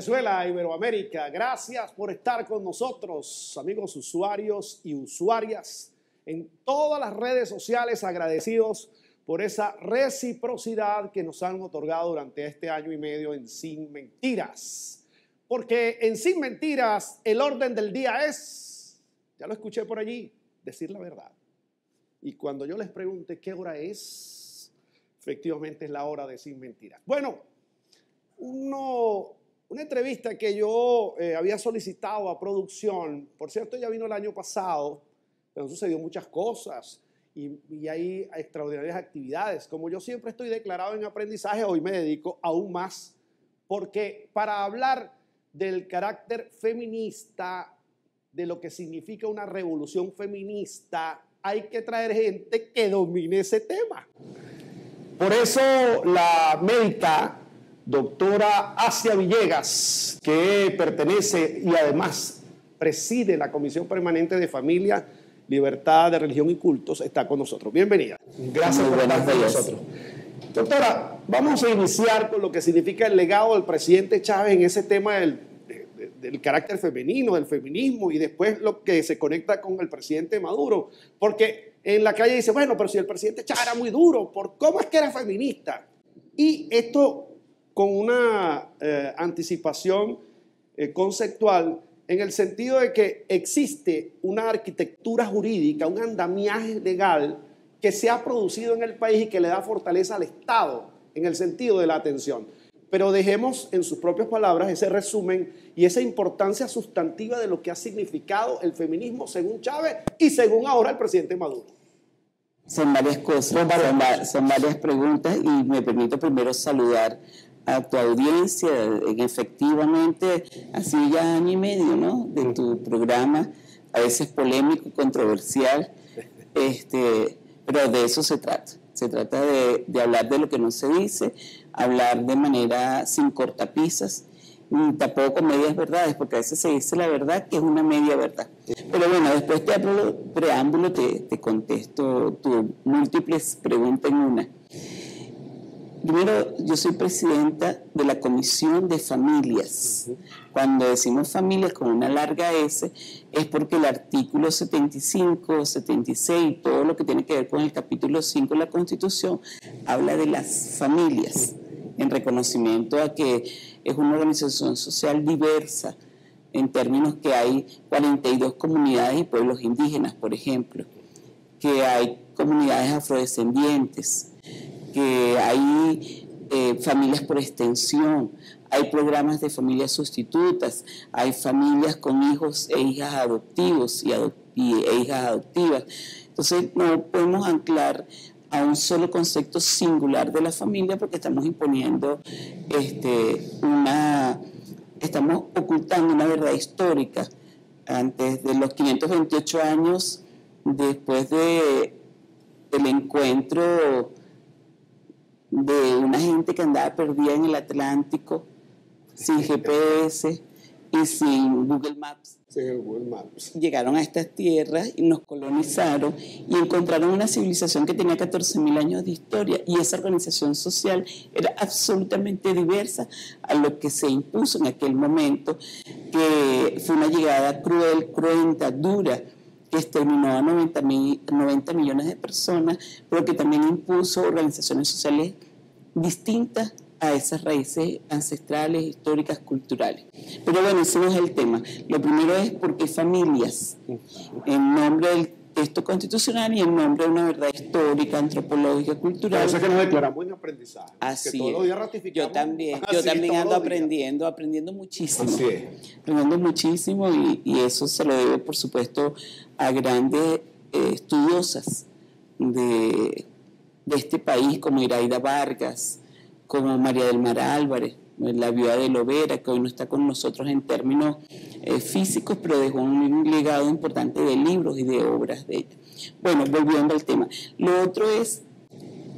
Venezuela, Iberoamérica, gracias por estar con nosotros, amigos usuarios y usuarias en todas las redes sociales, agradecidos por esa reciprocidad que nos han otorgado durante este año y medio en Sin Mentiras. Porque en Sin Mentiras el orden del día es, ya lo escuché por allí, decir la verdad. Y cuando yo les pregunte qué hora es, efectivamente es la hora de Sin Mentiras. Bueno, una entrevista que yo había solicitado a producción, por cierto, ya vino el año pasado, pero han sucedido muchas cosas y hay extraordinarias actividades. Como yo siempre estoy declarado en aprendizaje, hoy me dedico aún más, porque para hablar del carácter feminista, de lo que significa una revolución feminista, hay que traer gente que domine ese tema. Por eso la médica doctora Asia Villegas, que pertenece y además preside la Comisión Permanente de Familia, Libertad de Religión y Cultos, está con nosotros. Bienvenida. Gracias por estar con nosotros. Doctora, vamos a iniciar con lo que significa el legado del presidente Chávez en ese tema del carácter femenino, del feminismo, y después lo que se conecta con el presidente Maduro. Porque en la calle dice, bueno, pero si el presidente Chávez era muy duro, ¿cómo es que era feminista? Y esto con una anticipación conceptual, en el sentido de que existe una arquitectura jurídica, un andamiaje legal que se ha producido en el país y que le da fortaleza al Estado en el sentido de la atención. Pero dejemos en sus propias palabras ese resumen y esa importancia sustantiva de lo que ha significado el feminismo según Chávez y según ahora el presidente Maduro. Son varias cosas, son varias preguntas y me permito primero saludar a tu audiencia. Efectivamente, así ya año y medio, ¿no?, de tu programa, a veces polémico, controversial, pero de eso se trata. Se trata de hablar de lo que no se dice, hablar de manera sin cortapisas, tampoco con medias verdades, porque a veces se dice la verdad que es una media verdad. Pero bueno, después te hablo preámbulo, te contesto tus múltiples preguntas en una. Primero, yo soy presidenta de la Comisión de Familias. Cuando decimos familias con una larga S, es porque el artículo 75, 76, todo lo que tiene que ver con el capítulo 5 de la Constitución, habla de las familias, en reconocimiento a que es una organización social diversa, en términos que hay 42 comunidades y pueblos indígenas, por ejemplo, que hay comunidades afrodescendientes, que hay familias por extensión, hay programas de familias sustitutas, hay familias con hijos e hijas adoptivos e hijas adoptivas. Entonces no podemos anclar a un solo concepto singular de la familia porque estamos imponiendo estamos ocultando una verdad histórica. Antes de los 528 años después del encuentro de una gente que andaba perdida en el Atlántico, sin GPS y sin Google Maps. Llegaron a estas tierras y nos colonizaron y encontraron una civilización que tenía 14.000 años de historia, y esa organización social era absolutamente diversa a lo que se impuso en aquel momento, que fue una llegada cruel, cruenta, dura, que exterminó a 90 millones de personas, pero que también impuso organizaciones sociales distintas a esas raíces ancestrales, históricas, culturales. Pero bueno, ese no es el tema. Lo primero es por qué familias, en nombre del texto constitucional y en nombre de una verdad histórica, antropológica, cultural. Por eso es que nos declaramos en aprendizaje. Así que todos los días ratificamos. Yo también ando aprendiendo muchísimo. Así es. Aprendiendo muchísimo y eso se lo debe, por supuesto, a grandes estudiosas de este país, como Iraida Vargas, como María del Mar Álvarez, la viuda de Lovera, que hoy no está con nosotros en términos físicos, pero dejó un legado importante de libros y de obras de ella. Bueno, volviendo al tema. Lo otro es,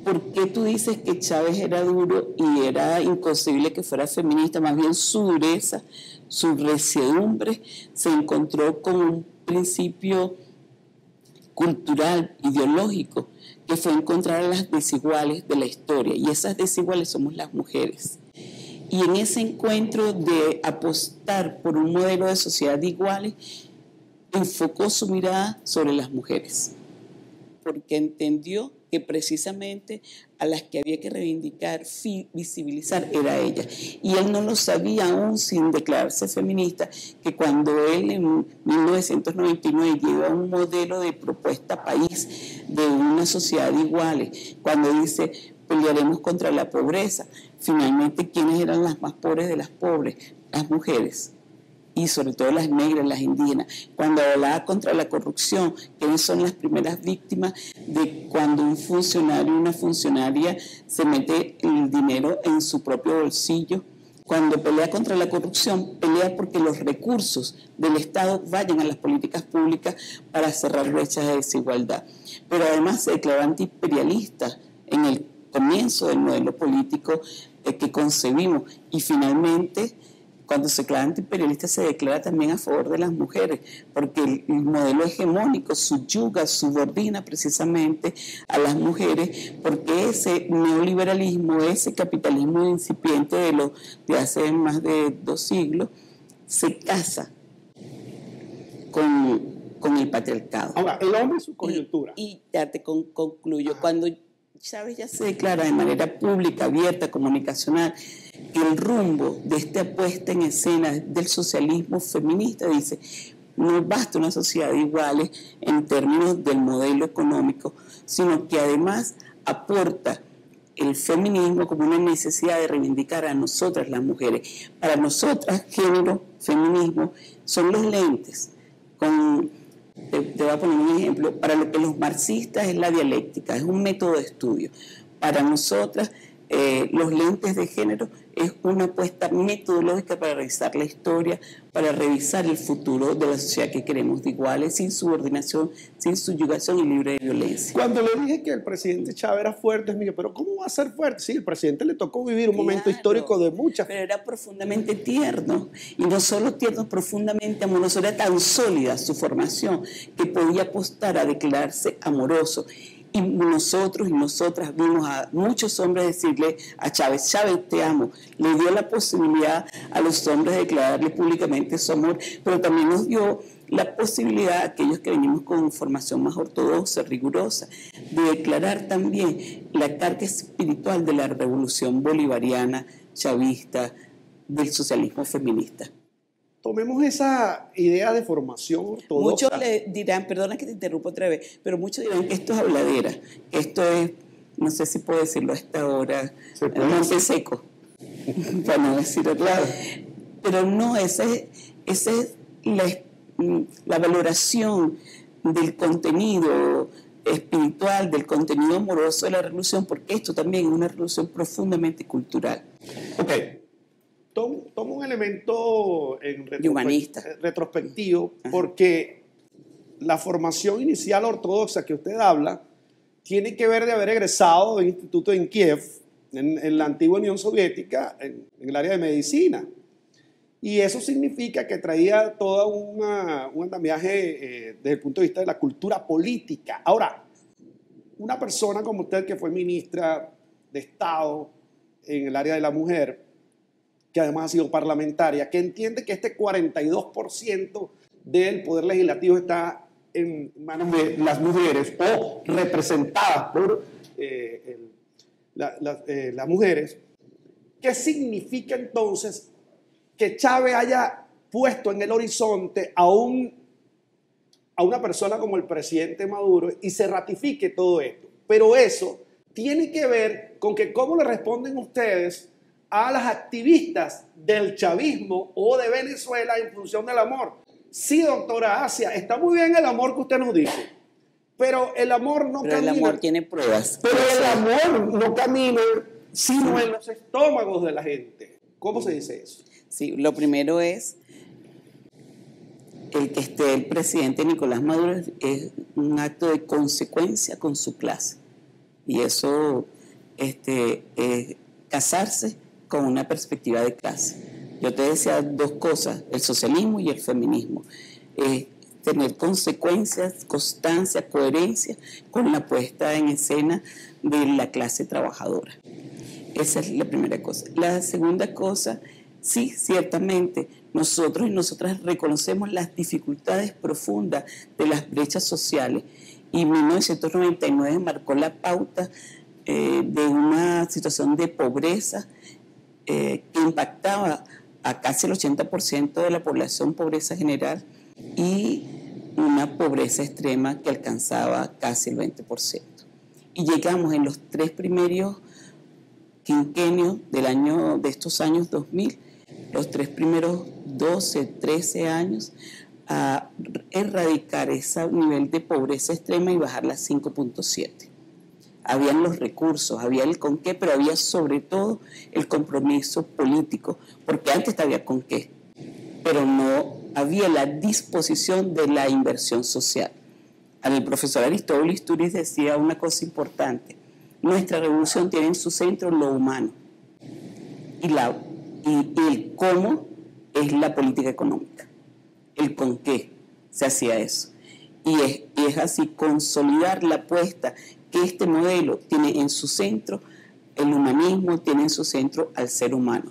¿por qué tú dices que Chávez era duro y era inconcebible que fuera feminista? Más bien su dureza, su resiedumbre, se encontró con un principio cultural, ideológico, que fue encontrar a las desiguales de la historia, y esas desiguales somos las mujeres. Y en ese encuentro de apostar por un modelo de sociedad de iguales, enfocó su mirada sobre las mujeres, porque entendió que precisamente a las que había que reivindicar, visibilizar, era ella. Y él no lo sabía aún sin declararse feminista, que cuando él en 1999 lleva un modelo de propuesta país de una sociedad de iguales, cuando dice pelearemos contra la pobreza, finalmente, ¿quiénes eran las más pobres de las pobres? Las mujeres. Y sobre todo las negras, las indígenas. Cuando hablaba contra la corrupción, ¿quiénes son las primeras víctimas de cuando un funcionario o una funcionaria se mete el dinero en su propio bolsillo? Cuando pelea contra la corrupción, pelea porque los recursos del Estado vayan a las políticas públicas para cerrar brechas de desigualdad. Pero además se declaró antiimperialista en el comienzo del modelo político que concebimos, y finalmente, cuando se declara antiimperialista, se declara también a favor de las mujeres, porque el modelo hegemónico subyuga, subordina precisamente a las mujeres, porque ese neoliberalismo, ese capitalismo incipiente de hace más de 2 siglos, se casa con el patriarcado. Ahora, el hombre y su coyuntura. Y ya te concluyo. Cuando Chávez ya se declara de manera pública, abierta, comunicacional, que el rumbo de esta puesta en escena del socialismo feminista, dice, no basta una sociedad de iguales en términos del modelo económico, sino que además aporta el feminismo como una necesidad de reivindicar a nosotras las mujeres. Para nosotras, género, feminismo, son los lentes. Te voy a poner un ejemplo. Para lo que los marxistas es la dialéctica, es un método de estudio. Para nosotras, los lentes de género es una apuesta metodológica para revisar la historia, para revisar el futuro de la sociedad que queremos de iguales, sin subordinación, sin subyugación y libre de violencia. Cuando le dije que el presidente Chávez era fuerte, me dije, pero ¿cómo va a ser fuerte? Sí, el presidente le tocó vivir un momento histórico de muchas... Pero era profundamente tierno, y no solo tierno, profundamente amoroso. Era tan sólida su formación que podía apostar a declararse amoroso. Y nosotros y nosotras vimos a muchos hombres decirle a Chávez, Chávez, te amo. Le dio la posibilidad a los hombres de declararle públicamente su amor, pero también nos dio la posibilidad a aquellos que venimos con formación más ortodoxa, rigurosa, de declarar también la carga espiritual de la revolución bolivariana, chavista, del socialismo feminista. Tomemos esa idea de formación ortodoxa. Muchos le dirán, perdona que te interrumpa otra vez, pero muchos dirán que esto es habladera, que esto es, no sé si puedo decirlo a esta hora, monte seco, para no decir otra. Claro. Pero no, esa es la valoración del contenido espiritual, del contenido amoroso de la revolución, porque esto también es una revolución profundamente cultural. Ok. Tomo un elemento humanista, retrospectivo, porque la formación inicial ortodoxa que usted habla tiene que ver de haber egresado del instituto en Kiev, en la antigua Unión Soviética, en el área de medicina. Y eso significa que traía todo un andamiaje desde el punto de vista de la cultura política. Ahora, una persona como usted que fue ministra de Estado en el área de la mujer, que además ha sido parlamentaria, que entiende que este 42% del poder legislativo está en manos de las mujeres o representadas por las mujeres, ¿qué significa entonces que Chávez haya puesto en el horizonte a una persona como el presidente Maduro y se ratifique todo esto? Pero eso tiene que ver con que cómo le responden ustedes a las activistas del chavismo o de Venezuela en función del amor. Sí, doctora Asia, está muy bien el amor que usted nos dice, pero el amor no camina. El amor tiene pruebas. Pero el amor no camina sino en los estómagos de la gente. ¿Cómo se dice eso? Sí, lo primero es el que esté el presidente Nicolás Maduro es un acto de consecuencia con su clase. Y eso es casarse con una perspectiva de clase. Yo te decía 2 cosas, el socialismo y el feminismo. Tener consecuencias, constancia, coherencia con la puesta en escena de la clase trabajadora. Esa es la primera cosa. La segunda cosa, sí, ciertamente, nosotros y nosotras reconocemos las dificultades profundas de las brechas sociales y 1999 marcó la pauta de una situación de pobreza que impactaba a casi el 80% de la población, pobreza general, y una pobreza extrema que alcanzaba casi el 20%. Y llegamos en los 3 primeros quinquenios de estos años 2000, los 3 primeros 12, 13 años, a erradicar ese nivel de pobreza extrema y bajarla a 5.7. Habían los recursos, había el con qué, pero había sobre todo el compromiso político, porque antes había con qué, pero no había la disposición de la inversión social. El profesor Aristóbulo Istúriz decía una cosa importante: nuestra revolución tiene en su centro lo humano y el cómo es la política económica, el con qué se hacía eso. Y es así consolidar la apuesta que este modelo tiene en su centro el humanismo, tiene en su centro al ser humano.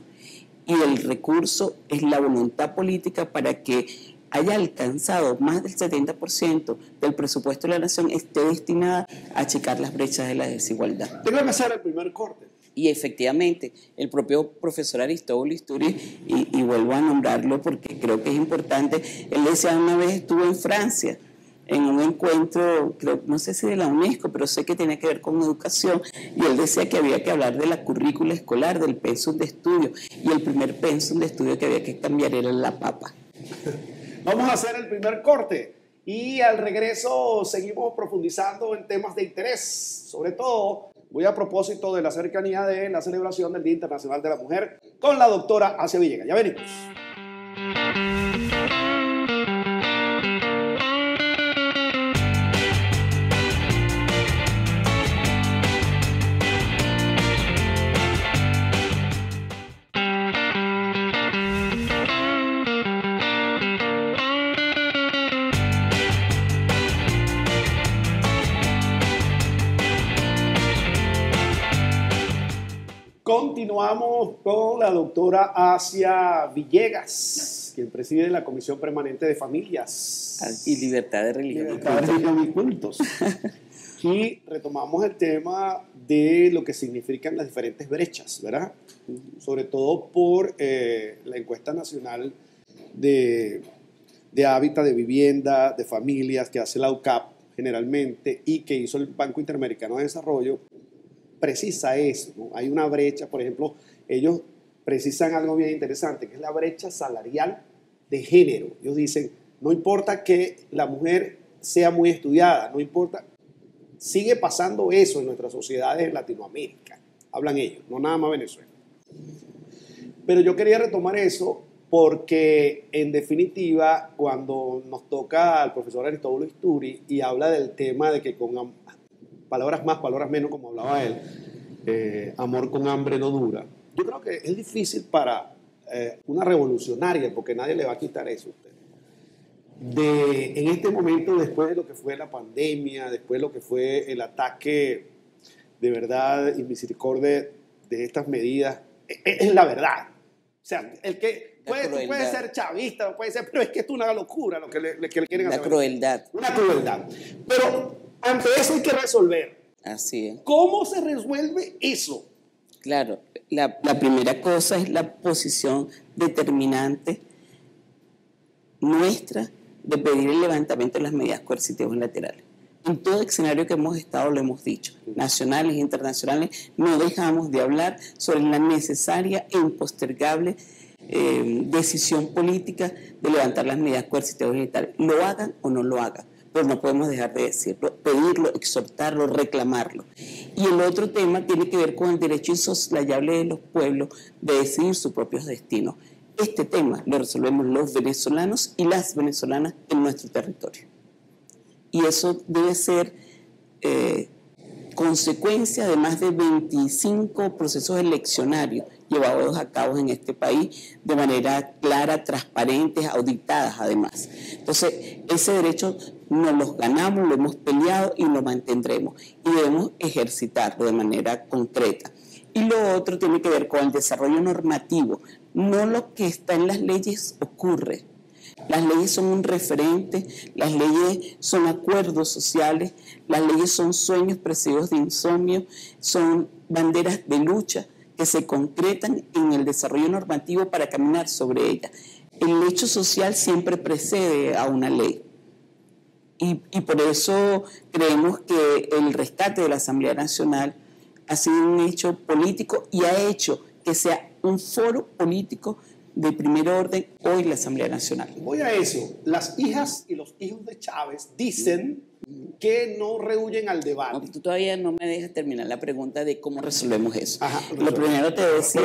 Y el recurso es la voluntad política para que haya alcanzado más del 70% del presupuesto de la nación esté destinada a achicar las brechas de la desigualdad. Tengo que hacer el primer corte. Y efectivamente, el propio profesor Aristóbulo Istúriz, y vuelvo a nombrarlo porque creo que es importante, él decía, una vez estuvo en Francia en un encuentro, creo, no sé si de la UNESCO, pero sé que tenía que ver con educación, y él decía que había que hablar de la currícula escolar, del pensum de estudio, y el primer pensum de estudio que había que cambiar era la papa. Vamos a hacer el primer corte y al regreso seguimos profundizando en temas de interés, sobre todo muy a propósito de la cercanía de la celebración del Día Internacional de la Mujer con la doctora Asia Villegas. Ya venimos. Continuamos con la doctora Asia Villegas, quien preside la Comisión Permanente de Familias y Libertad de Religión. Libertad de Religión y Cultos. Y retomamos el tema de lo que significan las diferentes brechas, ¿verdad? Sobre todo por la encuesta nacional de hábitat, de vivienda, de familias que hace la UCAP generalmente y que hizo el Banco Interamericano de Desarrollo. Precisa eso, ¿no? Hay una brecha, por ejemplo, ellos precisan algo bien interesante, que es la brecha salarial de género. Ellos dicen, no importa que la mujer sea muy estudiada, no importa, sigue pasando eso en nuestras sociedades en Latinoamérica, hablan ellos, no nada más Venezuela. Pero yo quería retomar eso porque, en definitiva, cuando nos toca al profesor Aristóbulo Istúriz y habla del tema de que con palabras más, palabras menos, como hablaba él, amor con hambre no dura. Yo creo que es difícil para una revolucionaria, porque nadie le va a quitar eso a usted. En este momento, después de lo que fue la pandemia, después de lo que fue el ataque de verdad y misericordia de estas medidas, es la verdad. O sea, el que puede ser chavista, puede ser, pero es que es una locura lo que le quieren hacer. Una crueldad. Una crueldad. Pero ante eso hay que resolver. Así es. ¿Cómo se resuelve eso? Claro, la primera cosa es la posición determinante nuestra de pedir el levantamiento de las medidas coercitivas laterales. En todo escenario que hemos estado lo hemos dicho, nacionales e internacionales, no dejamos de hablar sobre la necesaria e impostergable decisión política de levantar las medidas coercitivas laterales. Lo hagan o no lo hagan, pero no podemos dejar de decirlo, pedirlo, exhortarlo, reclamarlo. Y el otro tema tiene que ver con el derecho insoslayable de los pueblos de decidir sus propios destinos. Este tema lo resolvemos los venezolanos y las venezolanas en nuestro territorio. Y eso debe ser consecuencia de más de 25 procesos eleccionarios llevados a cabo en este país de manera clara, transparentes, auditadas además. Entonces, ese derecho nos lo ganamos, lo hemos peleado y lo mantendremos. Y debemos ejercitarlo de manera concreta. Y lo otro tiene que ver con el desarrollo normativo. No lo que está en las leyes ocurre. Las leyes son un referente, las leyes son acuerdos sociales, las leyes son sueños precedidos de insomnio, son banderas de lucha que se concretan en el desarrollo normativo para caminar sobre ellas. El hecho social siempre precede a una ley. Y por eso creemos que el rescate de la Asamblea Nacional ha sido un hecho político y ha hecho que sea un foro político de primer orden hoy la Asamblea Nacional. Voy a eso. Las hijas y los hijos de Chávez dicen que no rehuyen al debate. No, tú todavía no me dejas terminar la pregunta de cómo resolvemos eso. Ajá, lo primero te decía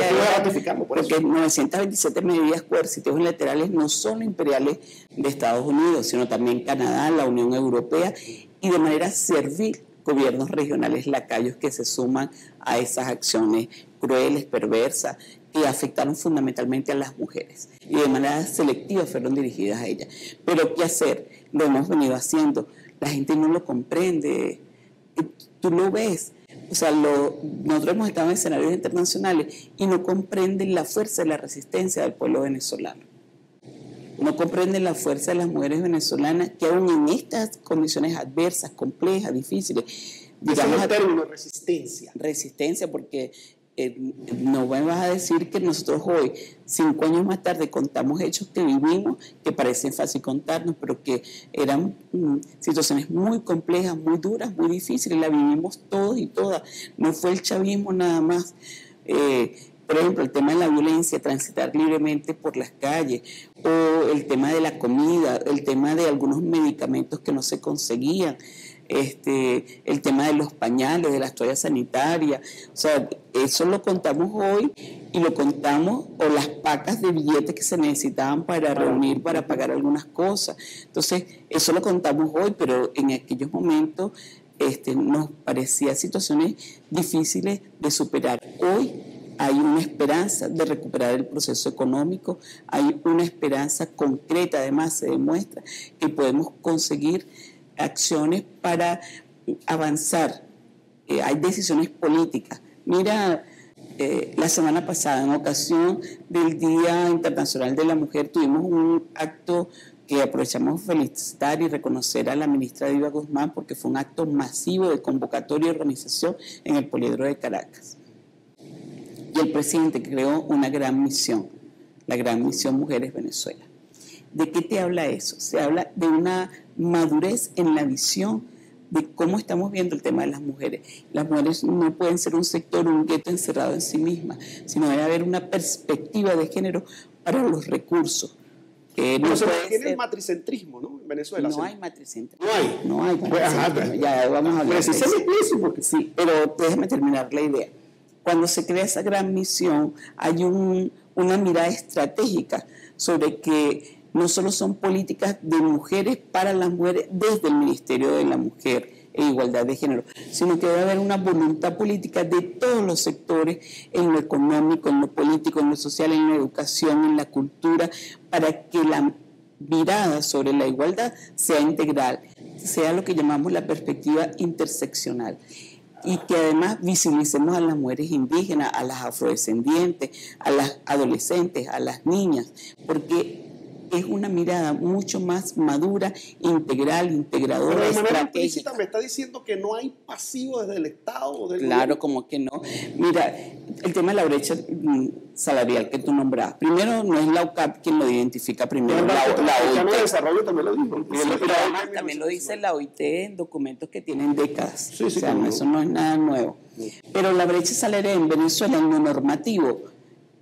porque 927 medidas coercitivas unilaterales no solo imperiales de Estados Unidos, sino también Canadá, la Unión Europea y de manera servil gobiernos regionales lacayos que se suman a esas acciones crueles, perversas, que afectaron fundamentalmente a las mujeres y de manera selectiva fueron dirigidas a ellas. Pero ¿qué hacer? Lo hemos venido haciendo. La gente no lo comprende. Tú lo ves. O sea, nosotros hemos estado en escenarios internacionales y no comprenden la fuerza de la resistencia del pueblo venezolano. No comprenden la fuerza de las mujeres venezolanas que aún en estas condiciones adversas, complejas, difíciles, digamos el término resistencia. Resistencia, porque no me vas a decir que nosotros hoy, 5 años más tarde, contamos hechos que vivimos, que parecen fácil contarnos, pero que eran situaciones muy complejas, muy duras, muy difíciles, la vivimos todos y todas. No fue el chavismo nada más. Por ejemplo, el tema de la violencia, transitar libremente por las calles, o el tema de la comida, el tema de algunos medicamentos que no se conseguían, el tema de los pañales, de las toallas sanitarias. O sea, eso lo contamos hoy y lo contamos, o las pacas de billetes que se necesitaban para reunir, para pagar algunas cosas. Entonces, eso lo contamos hoy, pero en aquellos momentos nos parecían situaciones difíciles de superar. Hoy hay una esperanza de recuperar el proceso económico, hay una esperanza concreta, además se demuestra que podemos conseguir acciones para avanzar. Hay decisiones políticas. Mira, la semana pasada, en ocasión del Día Internacional de la Mujer, tuvimos un acto que aprovechamos felicitar y reconocer a la ministra Diva Guzmán porque fue un acto masivo de convocatoria y organización en el Poliedro de Caracas. Y el presidente creó una gran misión, la Gran Misión Mujeres Venezuela. ¿De qué te habla eso? Se habla de una madurez en la visión de cómo estamos viendo el tema de las mujeres. Las mujeres no pueden ser un sector, un gueto encerrado en sí mismas, sino debe haber una perspectiva de género para los recursos. No se tiene el matricentrismo, ¿no? En Venezuela. No hay matricentrismo. No hay matricentrismo. Ya vamos a hablar de eso. Porque sí, pero déjame terminar la idea. Cuando se crea esa gran misión, hay una mirada estratégica sobre que no solo son políticas de mujeres para las mujeres desde el Ministerio de la Mujer e Igualdad de Género, sino que debe haber una voluntad política de todos los sectores, en lo económico, en lo político, en lo social, en la educación, en la cultura, para que la mirada sobre la igualdad sea integral, sea lo que llamamos la perspectiva interseccional. Y que además visibilicemos a las mujeres indígenas, a las afrodescendientes, a las adolescentes, a las niñas, porque es una mirada mucho más madura, integral, integradora, pero de manera implícita me está diciendo que no hay pasivo desde el Estado o del Claro, como que no. Mira, el tema de la brecha salarial que tú nombras. Primero, no es la UCAP quien lo identifica primero. La OIT. El desarrollo también lo dijo. Sí, pero además también lo dice la OIT en documentos que tienen décadas. Sí, o sea, no, eso no es nada nuevo. Pero la brecha salarial en Venezuela, en lo normativo,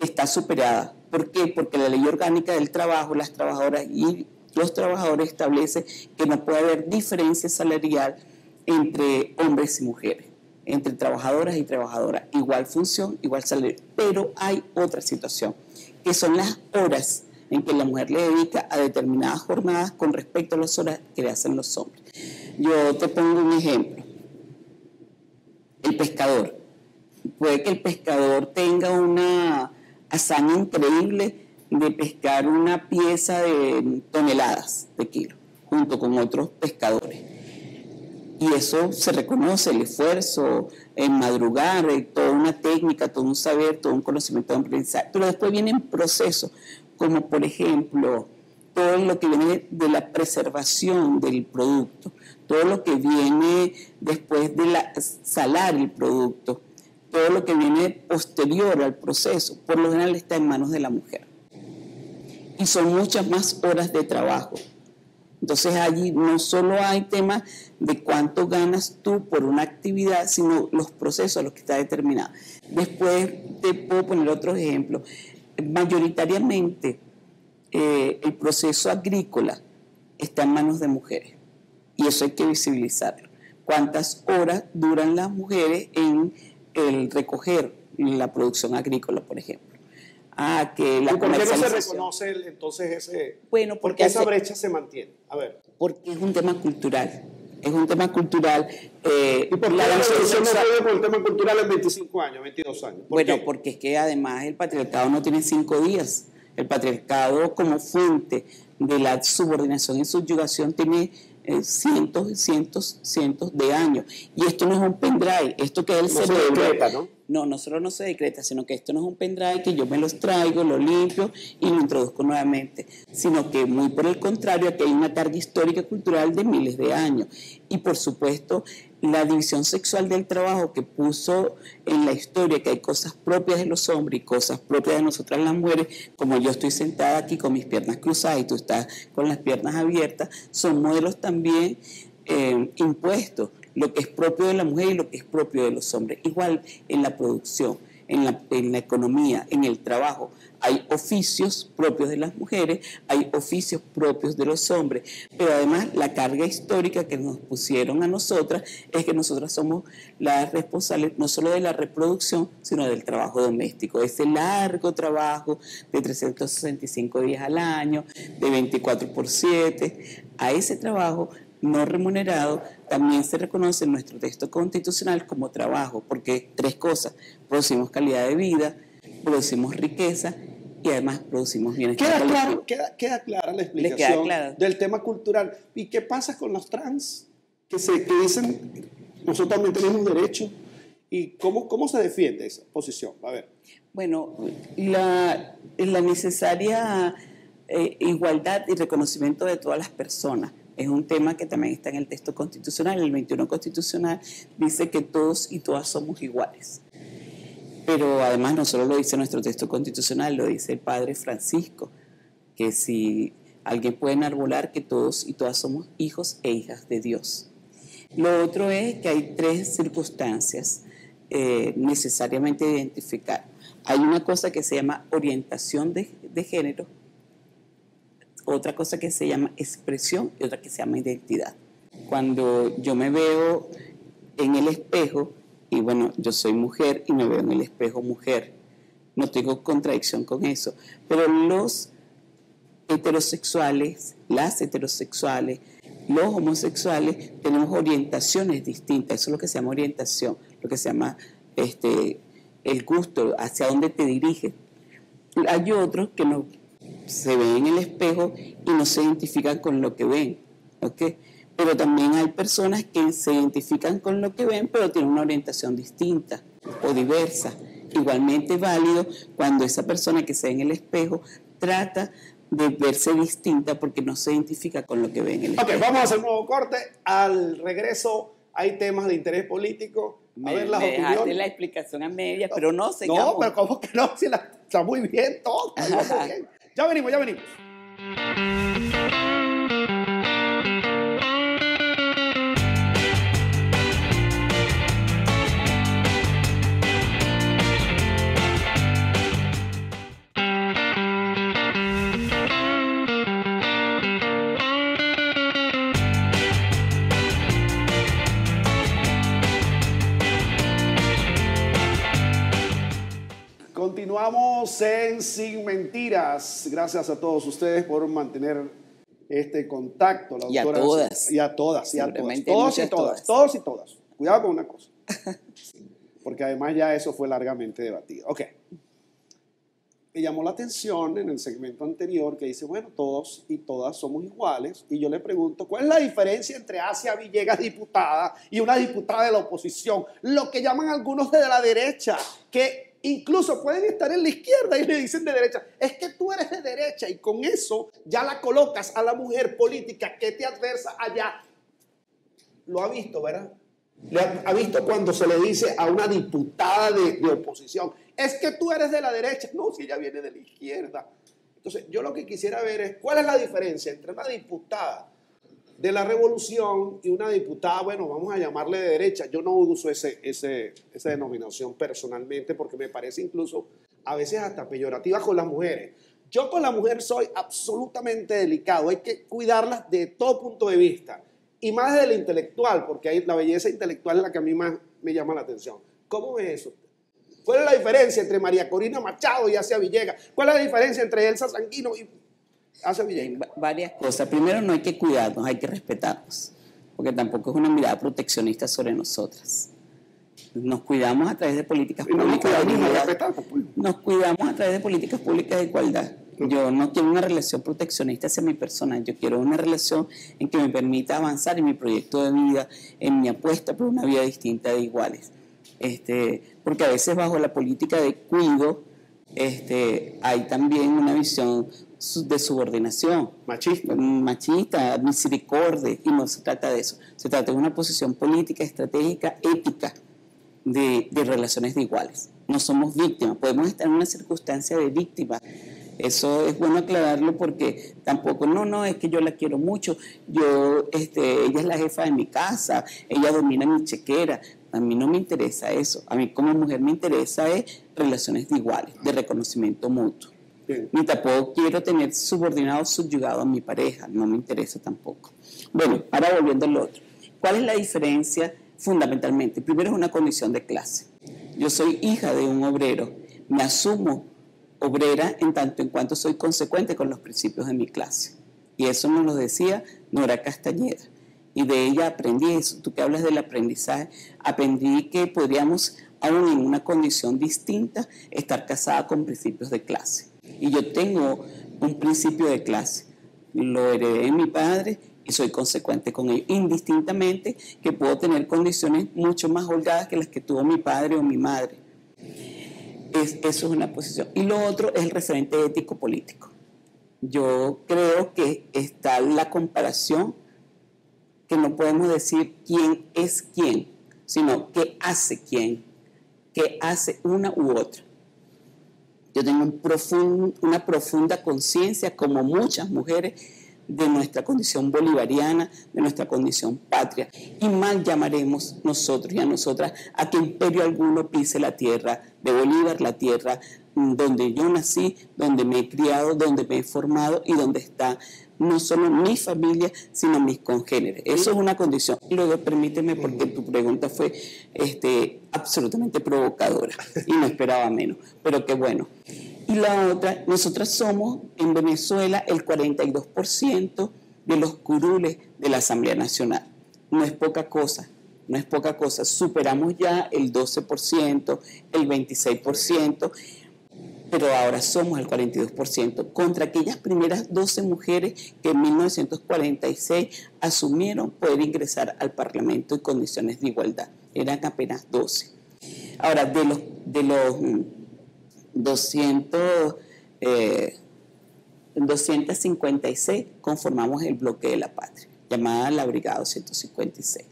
está superada. ¿Por qué? Porque la Ley Orgánica del Trabajo, las trabajadoras y los trabajadores establece que no puede haber diferencia salarial entre hombres y mujeres, entre trabajadoras y trabajadoras. Igual función, igual salario. Pero hay otra situación, que son las horas en que la mujer le dedica a determinadas jornadas con respecto a las horas que le hacen los hombres. Yo te pongo un ejemplo. El pescador. Puede que el pescador tenga una hazaña increíble de pescar una pieza de toneladas de kilo, junto con otros pescadores. Y eso se reconoce, el esfuerzo, en madrugar, toda una técnica, todo un saber, todo un conocimiento de aprendizaje. Pero después vienen procesos, como por ejemplo, todo lo que viene de la preservación del producto, todo lo que viene después de salar el producto, todo lo que viene posterior al proceso, por lo general está en manos de la mujer. Y son muchas más horas de trabajo. Entonces allí no solo hay temas de cuánto ganas tú por una actividad, sino los procesos a los que está determinado. Después te puedo poner otros ejemplos. Mayoritariamente el proceso agrícola está en manos de mujeres y eso hay que visibilizarlo. ¿Cuántas horas duran las mujeres en el recoger la producción agrícola, por ejemplo? Que la ¿Y por qué no se reconoce entonces ese? Bueno, porque esa brecha se mantiene. A ver. Porque es un tema cultural. Es un tema cultural. ¿Y por qué la revolución no puede por el tema cultural en 25 años, 22 años? Bueno, porque es que además el patriarcado no tiene 5 días. El patriarcado como fuente de la subordinación y subyugación tiene cientos y cientos de años. Y esto no es un pendrive, esto que es el cerebro. No se decreta, ¿no? No solo no se decreta, sino que esto no es un pendrive que yo me los traigo, lo limpio y lo introduzco nuevamente, sino que muy por el contrario, aquí hay una carga histórica y cultural de miles de años. Y por supuesto, la división sexual del trabajo que puso en la historia que hay cosas propias de los hombres y cosas propias de nosotras las mujeres, como yo estoy sentada aquí con mis piernas cruzadas y tú estás con las piernas abiertas, son modelos también impuestos, lo que es propio de la mujer y lo que es propio de los hombres. Igual en la producción, en la economía, en el trabajo, hay oficios propios de las mujeres, hay oficios propios de los hombres, pero además la carga histórica que nos pusieron a nosotras es que nosotras somos las responsables no solo de la reproducción, sino del trabajo doméstico, ese largo trabajo de 365 días al año, de 24/7, a ese trabajo no remunerado también se reconoce en nuestro texto constitucional como trabajo, porque 3 cosas: producimos calidad de vida, producimos riqueza y además producimos bienestar. Queda clara la explicación del tema cultural. ¿Y qué pasa con los trans que dicen nosotros también tenemos derecho? ¿Y cómo se defiende esa posición? A ver. Bueno, la necesaria igualdad y reconocimiento de todas las personas es un tema que también está en el texto constitucional. El 21 constitucional dice que todos y todas somos iguales. Pero además no solo lo dice nuestro texto constitucional, lo dice el Padre Francisco, que si alguien puede enarbolar que todos y todas somos hijos e hijas de Dios. Lo otro es que hay 3 circunstancias necesariamente identificar. Hay una cosa que se llama orientación de género, otra cosa que se llama expresión y otra que se llama identidad. Cuando yo me veo en el espejo, y bueno, yo soy mujer y me veo en el espejo mujer, no tengo contradicción con eso, pero los heterosexuales, las heterosexuales, los homosexuales tenemos orientaciones distintas. Eso es lo que se llama orientación, lo que se llama el gusto, hacia dónde te diriges. Hay otros que no se ven en el espejo y no se identifican con lo que ven, ¿ok? Pero también hay personas que se identifican con lo que ven, pero tienen una orientación distinta o diversa. Igualmente válido cuando esa persona que se ve en el espejo trata de verse distinta porque no se identifica con lo que ve en el espejo. Ok, vamos a hacer un nuevo corte. Al regreso hay temas de interés político. A ver las opiniones. Dejaste la explicación a media, pero no, sigamos. No, pero ¿cómo que no? Si está muy bien todo. Muy bien. Ya venimos. Continuamos en Sin Mentiras. Gracias a todos ustedes por mantener este contacto. La doctora, y a todas. Todos y todas. Cuidado con una cosa. Porque además ya eso fue largamente debatido. Ok. me llamó la atención en el segmento anterior que dice, bueno, todos y todas somos iguales. Y yo le pregunto, ¿cuál es la diferencia entre Asia Villegas, diputada, y una diputada de la oposición? Lo que llaman algunos de la derecha, que incluso pueden estar en la izquierda y le dicen de derecha. Es que tú eres de derecha y con eso ya la colocas a la mujer política que te adversa allá. Lo ha visto, ¿verdad? Ha visto cuando se le dice a una diputada de oposición, es que tú eres de la derecha. No, si ella viene de la izquierda. Entonces, yo lo que quisiera ver es cuál es la diferencia entre una diputada de la revolución y una diputada, bueno, vamos a llamarle de derecha. Yo no uso esa denominación personalmente porque me parece incluso a veces hasta peyorativa con las mujeres. Yo con la mujer soy absolutamente delicado. Hay que cuidarlas de todo punto de vista. Y más de la intelectual, porque ahí la belleza intelectual es la que a mí más me llama la atención. ¿Cómo es eso? ¿Cuál es la diferencia entre María Corina Machado y Asia Villegas? ¿Cuál es la diferencia entre Elsa Sanguino y Asia Villegas? Varias cosas. Primero, no hay que cuidarnos, hay que respetarnos, porque tampoco es una mirada proteccionista sobre nosotras. Nos cuidamos a través de políticas públicas de igualdad. Nos cuidamos a través de políticas públicas de igualdad. Yo no quiero una relación proteccionista hacia mi persona, yo quiero una relación en que me permita avanzar en mi proyecto de vida, en mi apuesta por una vida distinta de iguales. Porque a veces bajo la política de cuido hay también una visión de subordinación. Machista, misericordia, y no se trata de eso. Se trata de una posición política, estratégica, ética de relaciones de iguales. No somos víctimas, podemos estar en una circunstancia de víctima. Eso es bueno aclararlo porque tampoco, no, es que yo la quiero mucho, ella es la jefa de mi casa, ella domina mi chequera. A mí no me interesa eso. A mí como mujer me interesa relaciones de iguales, de reconocimiento mutuo. Bien. Ni tampoco quiero tener subordinado, subyugado a mi pareja, no me interesa tampoco. Bueno, ahora volviendo al otro. ¿Cuál es la diferencia fundamentalmente? Primero es una condición de clase. Yo soy hija de un obrero, me asumo obrera en tanto en cuanto soy consecuente con los principios de mi clase. Y eso nos lo decía Nora Castañeda. Y de ella aprendí eso. Tú que hablas del aprendizaje, aprendí que podríamos, aún en una condición distinta, estar casada con principios de clase. Y yo tengo un principio de clase. Lo heredé de mi padre y soy consecuente con ello. Indistintamente que puedo tener condiciones mucho más holgadas que las que tuvo mi padre o mi madre. Eso es una posición. Y lo otro es el referente ético-político. Yo creo que está la comparación, que no podemos decir quién es quién, sino qué hace quién, qué hace una u otra. Yo tengo una profunda conciencia, como muchas mujeres, de nuestra condición bolivariana, de nuestra condición patria. Y mal llamaremos nosotros y a nosotras a que imperio alguno pise la tierra de Bolívar, la tierra donde yo nací, donde me he criado, donde me he formado y donde está no solo mi familia, sino mis congéneres. Eso es una condición. Y luego permíteme, porque tu pregunta fue absolutamente provocadora y no esperaba menos, pero qué bueno. Y la otra, nosotras somos en Venezuela el 42% de los curules de la Asamblea Nacional. No es poca cosa, no es poca cosa. Superamos ya el 12%, el 26%, pero ahora somos el 42% contra aquellas primeras 12 mujeres que en 1946 asumieron poder ingresar al Parlamento en condiciones de igualdad. Eran apenas 12. Ahora, de los 256 conformamos el bloque de la patria, llamada la Brigada 256.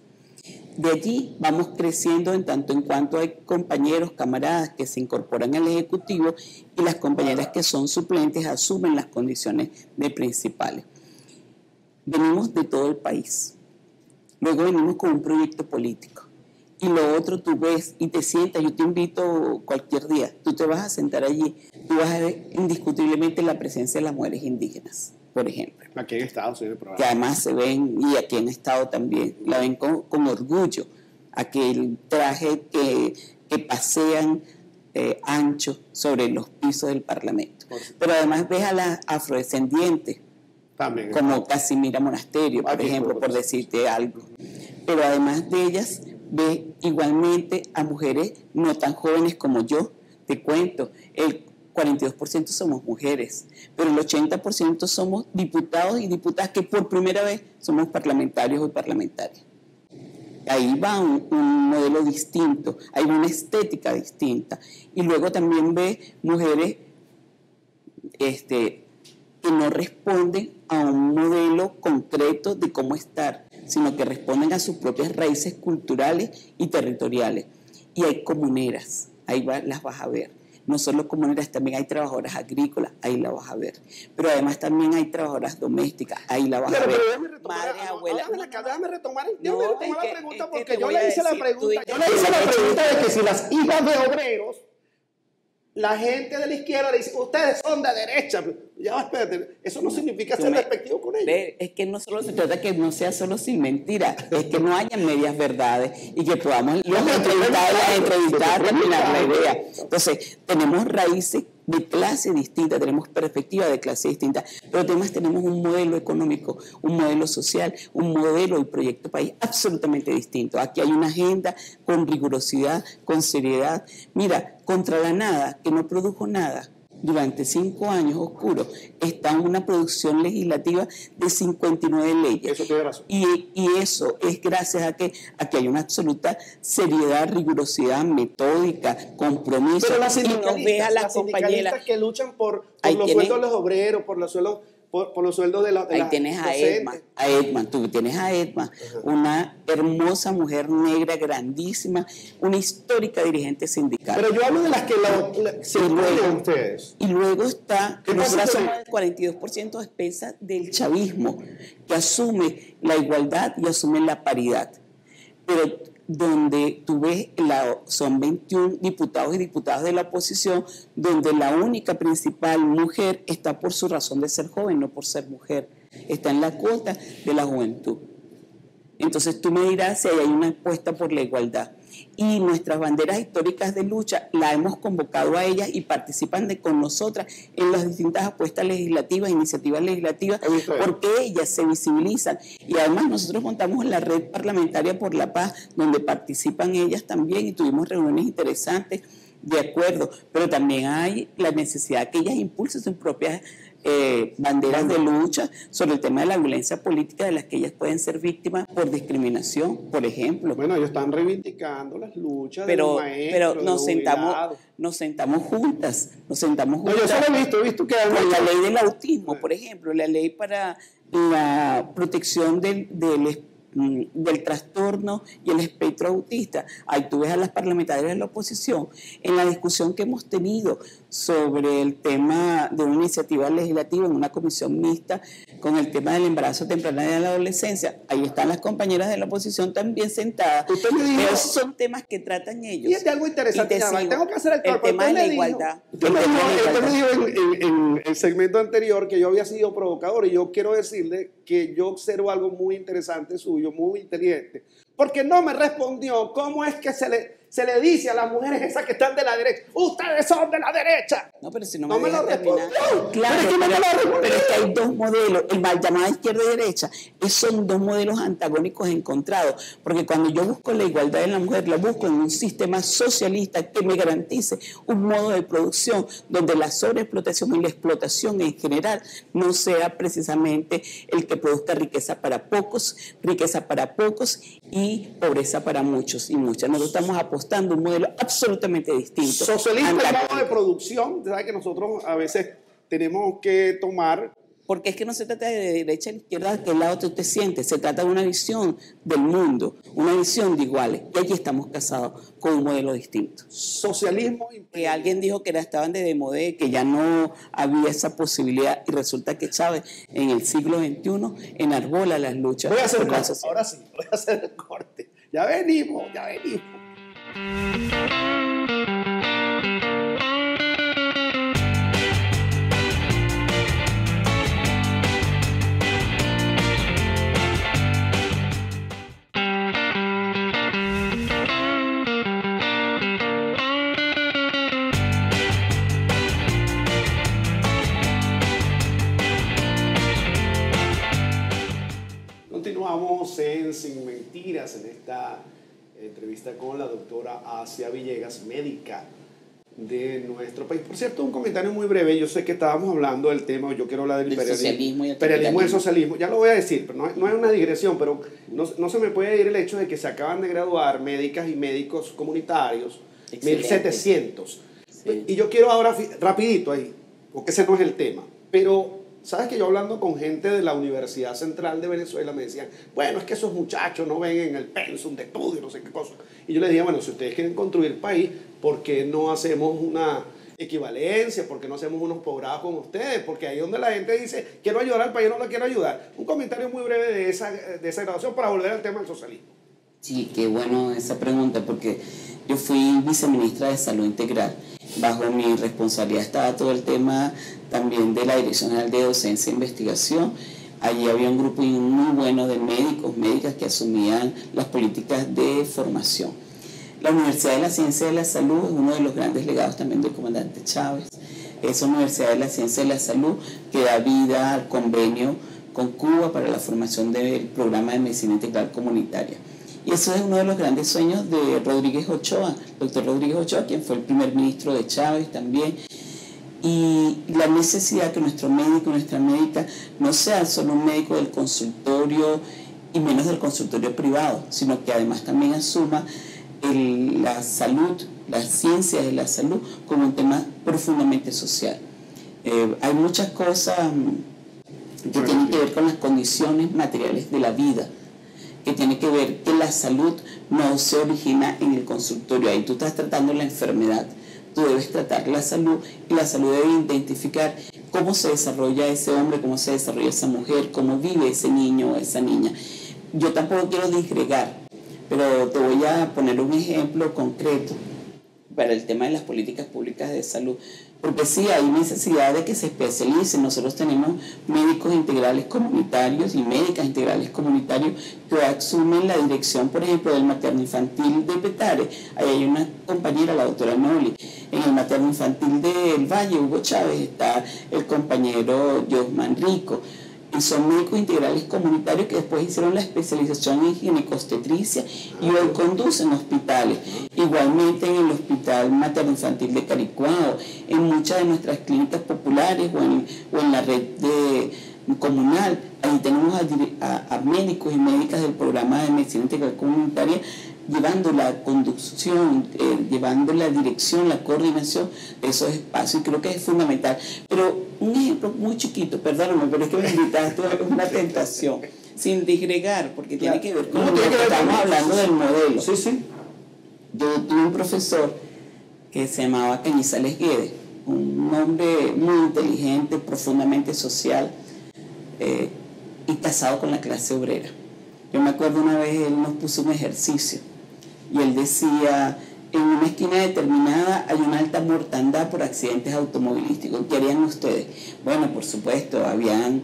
De allí vamos creciendo en tanto en cuanto hay compañeros, camaradas que se incorporan al Ejecutivo y las compañeras que son suplentes asumen las condiciones de principales. Venimos de todo el país. Luego venimos con un proyecto político. Y lo otro tú ves y te sientas, yo te invito cualquier día, tú te vas a sentar allí, tú vas a ver indiscutiblemente la presencia de las mujeres indígenas, por ejemplo. Aquí en Estados Unidos, que además se ven, y aquí en Estado también, la ven con orgullo, aquel traje que pasean ancho sobre los pisos del Parlamento. Pero además ves a las afrodescendientes, también, como Casimira Monasterio, por ejemplo, por decirte algo. Pero además de ellas, ves igualmente a mujeres no tan jóvenes como yo. Te cuento, 42% somos mujeres, pero el 80% somos diputados y diputadas que por primera vez somos parlamentarios o parlamentarias. Ahí va un modelo distinto, hay una estética distinta. Y luego también ve mujeres que no responden a un modelo concreto de cómo estar, sino que responden a sus propias raíces culturales y territoriales. Y hay comuneras, las vas a ver. No solo comuneras, también hay trabajadoras agrícolas, ahí la vas a ver. Pero además también hay trabajadoras domésticas, ahí la vas a ver. Madre, abuela. Déjame retomar la pregunta, porque yo le hice la pregunta. Yo le hice la pregunta de que si las hijas de obreros, la gente de la izquierda le dice, ustedes son de derecha. Ya, espérate, eso no significa ser despectivo con ellos. Es que no solo se trata que no sea solo sin mentira, es que no haya medias verdades y que podamos entrevistar, terminar la idea. Entonces, tenemos raíces de clase distinta, tenemos perspectiva de clase distinta, pero además tenemos un modelo económico, un modelo social, un modelo y proyecto país absolutamente distinto. Aquí hay una agenda con rigurosidad, con seriedad. Mira, contra la nada, que no produjo nada durante 5 años oscuros, está una producción legislativa de 59 leyes. Eso tiene razón. Y eso es gracias a que hay una absoluta seriedad, rigurosidad, metódica, compromiso. Pero las sindicalistas que luchan por los sueldos de los obreros, por los sueldos de la ahí tienes a Edma, tú tienes a Edma, una hermosa mujer negra, grandísima, una histórica dirigente sindical. Pero yo hablo de las que se incluyen ustedes. Y luego está, nosotros somos el 42% a expensas del chavismo, que asume la igualdad y asume la paridad. Pero donde tú ves, son 21 diputados y diputadas de la oposición, donde la única principal mujer está por su razón de ser joven, no por ser mujer. Está en la cuota de la juventud. Entonces tú me dirás si hay una apuesta por la igualdad. Y nuestras banderas históricas de lucha la hemos convocado a ellas y participan con nosotras en las distintas apuestas legislativas, iniciativas legislativas, porque ellas se visibilizan. Y además nosotros contamos en la Red Parlamentaria por la Paz, donde participan ellas también y tuvimos reuniones interesantes, de acuerdo, pero también hay la necesidad que ellas impulsen sus propias banderas de lucha sobre el tema de la violencia política de las que ellas pueden ser víctimas por discriminación, por ejemplo. Bueno, ellos están reivindicando las luchas de los maestros, pero nos sentamos juntas. No, yo solo he visto que con la ley del autismo, por ejemplo, la ley para la protección del trastorno y el espectro autista. Ahí tú ves a las parlamentarias de la oposición en la discusión que hemos tenido sobre el tema de una iniciativa legislativa en una comisión mixta con el tema del embarazo temprano de la adolescencia. Ahí están las compañeras de la oposición también sentadas. Pero son temas que tratan ellos. Y es de algo interesante. Tengo que hacer el tema de la igualdad. Usted me dijo en el segmento anterior que yo había sido provocador, y yo quiero decirle que yo observo algo muy interesante suyo, muy inteligente, porque no me respondió cómo es que se le dice a las mujeres esas que están de la derecha, ustedes son de la derecha. No, pero si no me lo respondió. Claro, pero es que hay dos modelos, el mal llamado izquierda y derecha, son dos modelos antagónicos encontrados, porque cuando yo busco la igualdad de la mujer, la busco en un sistema socialista que me garantice un modo de producción donde la sobreexplotación y la explotación en general no sea precisamente el que produzca riqueza para pocos y pobreza para muchos y muchas. Nosotros estamos apostando un modelo absolutamente distinto. Socialista el modo de producción, ¿sabes? Que nosotros a veces tenemos que tomar. Porque es que no se trata de derecha a izquierda, de qué lado tú te sientes, se trata de una visión del mundo, una visión de iguales. Y aquí estamos casados con un modelo distinto. Socialismo. Que alguien dijo que estaban de demodé, que ya no había esa posibilidad, y resulta que Chávez en el siglo XXI enarbola las luchas. Voy a hacer ahora sí, voy a hacer el corte. Ya venimos. Continuamos en Sin Mentiras, en esta entrevista con la doctora Asia Villegas, médica de nuestro país. Por cierto, un comentario muy breve. Yo sé que estábamos hablando del tema, yo quiero hablar del imperialismo y el socialismo. Ya lo voy a decir, pero no es una digresión, pero no se me puede ir el hecho de que se acaban de graduar médicas y médicos comunitarios, 1700. Sí. Y yo quiero ahora, rapidito ahí, porque ese no es el tema, pero sabes que yo hablando con gente de la Universidad Central de Venezuela me decían, bueno, es que esos muchachos no ven en el pensum de estudio, no sé qué cosa. Y yo les dije, bueno, si ustedes quieren construir país, ¿por qué no hacemos una equivalencia? ¿Por qué no hacemos unos posgrados con ustedes? Porque ahí es donde la gente dice, quiero ayudar al país, no lo quiero ayudar. Un comentario muy breve de esa graduación para volver al tema del socialismo. Sí, qué bueno esa pregunta, porque yo fui viceministra de Salud Integral. Bajo mi responsabilidad estaba todo el tema también de la Dirección General de Docencia e Investigación. Allí había un grupo muy bueno de médicos, médicas que asumían las políticas de formación. La Universidad de la Ciencia de la Salud es uno de los grandes legados también del comandante Chávez. Es una Universidad de la Ciencia de la Salud que da vida al convenio con Cuba para la formación del programa de medicina integral comunitaria. Y eso es uno de los grandes sueños de Rodríguez Ochoa, doctor Rodríguez Ochoa, quien fue el primer ministro de Chávez también. Y la necesidad que nuestro médico, nuestra médica, no sea solo un médico del consultorio y menos del consultorio privado, sino que además también asuma la salud, las ciencias de la salud como un tema profundamente social. Hay muchas cosas que tienen que ver con las condiciones materiales de la vida, que tiene que ver que la salud no se origina en el consultorio. Ahí tú estás tratando la enfermedad, tú debes tratar la salud, y la salud debe identificar cómo se desarrolla ese hombre, cómo se desarrolla esa mujer, cómo vive ese niño o esa niña. Yo tampoco quiero disgregar, pero te voy a poner un ejemplo concreto para el tema de las políticas públicas de salud, porque sí hay necesidad de que se especialicen. Nosotros tenemos médicos integrales comunitarios y médicas integrales comunitarios que asumen la dirección, por ejemplo, del materno infantil de Petare. Ahí hay una compañera, la doctora Noli. En el materno infantil del Valle, Hugo Chávez, está el compañero Josman Rico. Y son médicos integrales comunitarios que después hicieron la especialización en ginecobstetricia y hoy conducen hospitales. Igualmente en el Hospital Materno Infantil de Caricuao, en muchas de nuestras clínicas populares o en la red comunal. Ahí tenemos a médicos y médicas del programa de medicina integral comunitaria llevando la conducción, llevando la dirección, la coordinación de esos espacios, y creo que es fundamental. Pero un ejemplo muy chiquito, perdóname, pero es que me invitaste a una tentación, sin disgregar, porque tiene que ver con lo que estamos hablando del modelo. Sí, sí. Yo tuve un profesor que se llamaba Cañizales Guedes, un hombre muy inteligente, profundamente social, y casado con la clase obrera. Yo me acuerdo una vez él nos puso un ejercicio y él decía, en una esquina determinada hay una alta mortandad por accidentes automovilísticos. ¿Qué harían ustedes? Bueno, por supuesto, habían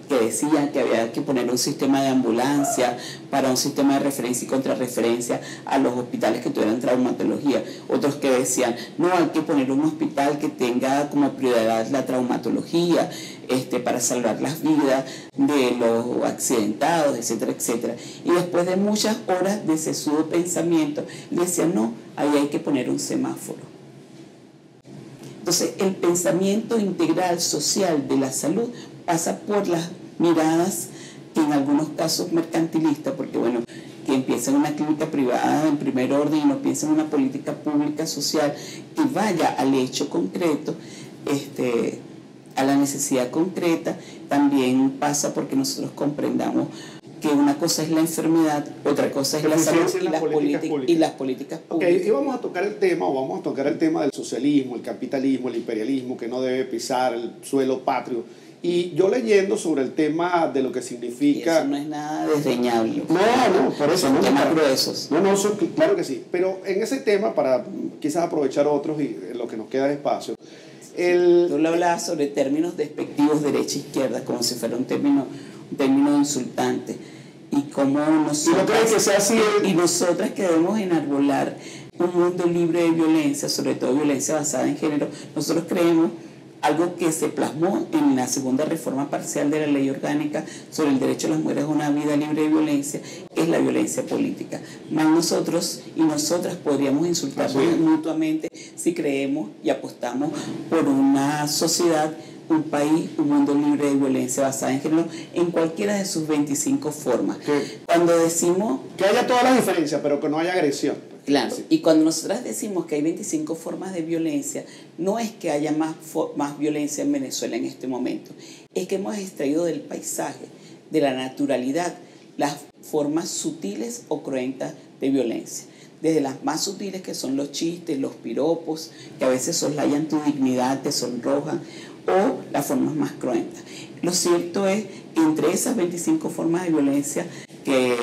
que decían que había que poner un sistema de ambulancia para un sistema de referencia y contrarreferencia a los hospitales que tuvieran traumatología. Otros que decían, no, hay que poner un hospital que tenga como prioridad la traumatología, para salvar las vidas de los accidentados, etcétera, etcétera. Y después de muchas horas de sesudo pensamiento, decían, no, ahí hay que poner un semáforo. Entonces, el pensamiento integral social de la salud pasa por las miradas que en algunos casos mercantilistas, porque bueno, que empieza en una clínica privada en primer orden y no piensa en una política pública social que vaya al hecho concreto, a la necesidad concreta. También pasa porque nosotros comprendamos que una cosa es la enfermedad, otra cosa es la salud y las políticas públicas. Okay, y vamos a tocar el tema del socialismo, el capitalismo, el imperialismo, que no debe pisar el suelo patrio. Y yo leyendo sobre el tema de lo que significa... Y eso no es nada desdeñable. No, por eso. Son temas gruesos. No, claro que sí. Pero en ese tema, para quizás aprovechar otros y lo que nos queda de espacio, tú le hablabas sobre términos despectivos derecha-izquierda, como si fuera un término insultante. Y cómo nosotras que debemos enarbolar un mundo libre de violencia, sobre todo violencia basada en género. Nosotros creemos algo que se plasmó en la segunda reforma parcial de la ley orgánica sobre el derecho de las mujeres a una vida libre de violencia, que es la violencia política. Más nosotros y nosotras podríamos insultarnos mutuamente si creemos y apostamos por una sociedad, un país, un mundo libre de violencia basada en género, en cualquiera de sus 25 formas. Cuando decimos... que haya todas las diferencias, pero que no haya agresión. Claro, y cuando nosotras decimos que hay 25 formas de violencia, no es que haya más violencia en Venezuela en este momento, es que hemos extraído del paisaje, de la naturalidad, las formas sutiles o cruentas de violencia. Desde las más sutiles, que son los chistes, los piropos, que a veces soslayan tu dignidad, te sonrojan, o las formas más cruentas. Lo cierto es que entre esas 25 formas de violencia que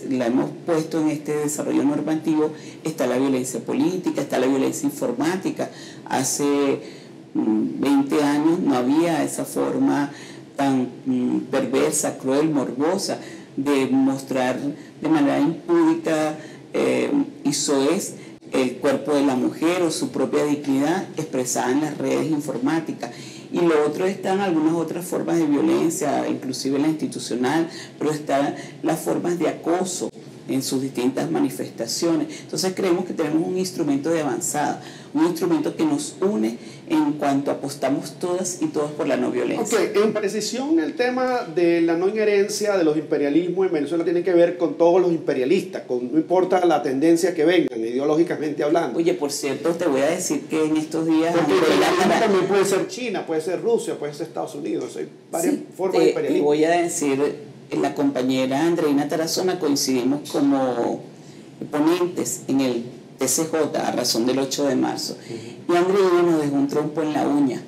la hemos puesto en este desarrollo normativo, está la violencia política, está la violencia informática. Hace 20 años no había esa forma tan perversa, cruel, morbosa de mostrar de manera impúdica y soez el cuerpo de la mujer o su propia dignidad expresada en las redes informáticas. Y lo otro están algunas otras formas de violencia, inclusive la institucional, pero están las formas de acoso en sus distintas manifestaciones. Entonces creemos que tenemos un instrumento de avanzada, un instrumento que nos une en cuanto apostamos todas y todos por la no violencia. Ok, en precisión el tema de la no injerencia de los imperialismos en Venezuela tiene que ver con todos los imperialistas, no importa la tendencia que vengan, ideológicamente hablando. Oye, por cierto, te voy a decir que en estos días... Porque también puede ser China, puede ser Rusia, puede ser Estados Unidos, hay varias formas de imperialismo. Te voy a decir, la compañera Andreina Tarazona coincidimos como ponentes en el TCJ a razón del 8 de marzo. Y Andreina nos dejó un trompo en la uña.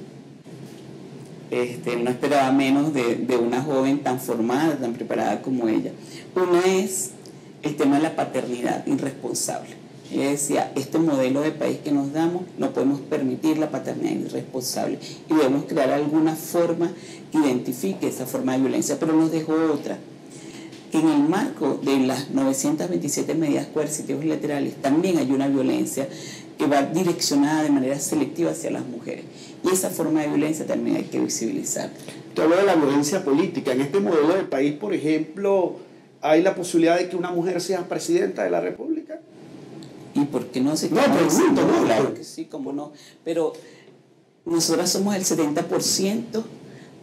No esperaba menos de una joven tan formada, tan preparada como ella. Una es el tema de la paternidad irresponsable. Ella decía, este modelo de país que nos damos, no podemos permitir la paternidad irresponsable y debemos crear alguna forma que identifique esa forma de violencia, pero nos dejó otra, que en el marco de las 927 medidas coercitivas laterales también hay una violencia que va direccionada de manera selectiva hacia las mujeres, y esa forma de violencia también hay que visibilizar. Te hablo de la violencia política. En este modelo de país, por ejemplo, ¿hay la posibilidad de que una mujer sea presidenta de la República? ¿Y por qué no se No, pregunto, no. Claro que sí, cómo no. Pero nosotras somos el 70%